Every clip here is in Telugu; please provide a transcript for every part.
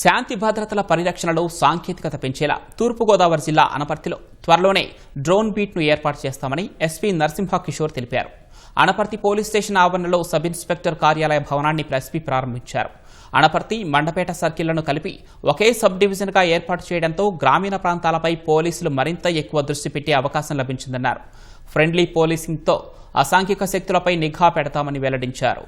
శాంతి భద్రతల పరిరక్షణలో సాంకేతికత పెంచేలా తూర్పుగోదావరి జిల్లా అనపర్తిలో త్వరలోనే డ్రోన్ బీట్ను ఏర్పాటు చేస్తామని ఎస్పీ నరసింహ కిషోర్ తెలిపారు. అనపర్తి పోలీస్ స్టేషన్ ఆవరణలో సబ్ ఇన్స్పెక్టర్ కార్యాలయ భవనాన్ని ఎస్పీ ప్రారంభించారు. అనపర్తి మండపేట సర్కిళ్లను కలిపి ఒకే సబ్ డివిజన్గా ఏర్పాటు చేయడంతో గ్రామీణ ప్రాంతాలపై పోలీసులు మరింత ఎక్కువ దృష్టి పెట్టే అవకాశం లభించిందన్నారు. ఫ్రెండ్లీ పోలీసింగ్తో అసాంఘిక శక్తులపై నిఘా పెడతామని వెల్లడించారు.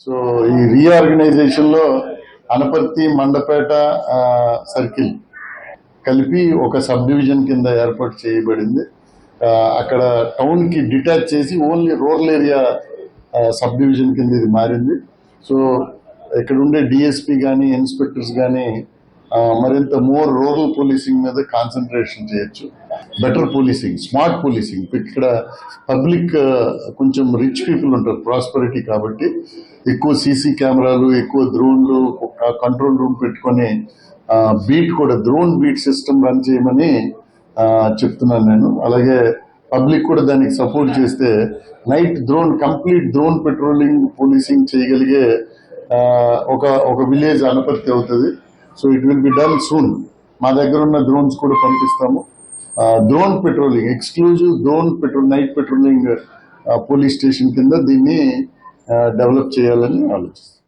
సో ఈ రీఆర్గనైజేషన్ లో అనపర్తి మండపేట సర్కిల్ కలిపి ఒక సబ్ డివిజన్ కింద ఏర్పాటు చేయబడింది. అక్కడ టౌన్ కి డిటాచ్ చేసి only rural area sub division కింద ఇది మారింది. సో ఇక్కడ ఉండే డిఎస్పీ కానీ ఇన్స్పెక్టర్స్ కానీ మరింత మోర్ రూరల్ పోలీసింగ్ మీద కాన్సన్ట్రేషన్ చేయొచ్చు. Better policing, smart policing. ఇక్కడ పబ్లిక్ కొంచెం రిచ్ పీపుల్ ఉంటారు, ప్రాస్పరిటీ కాబట్టి ఎక్కువ సీసీ కెమెరాలు, ఎక్కువ డ్రోన్లు, కంట్రోల్ రూమ్ పెట్టుకొని బీట్ కూడా డ్రోన్ బీట్ సిస్టమ్ రన్ చేయమని చెప్తున్నాను నేను. అలాగే పబ్లిక్ కూడా దానికి సపోర్ట్ చేస్తే night drone complete drone patrolling policing చేయగలిగే ఒక విలేజ్ అనపర్తి అవుతుంది. So it will be done soon. మా దగ్గర ఉన్న డ్రోన్స్ కూడా పంపిస్తాము. Drone patrolling, exclusive drone night patrolling police station కింద దీన్ని డెవలప్ చేయాలని ఆలోచిస్తాం.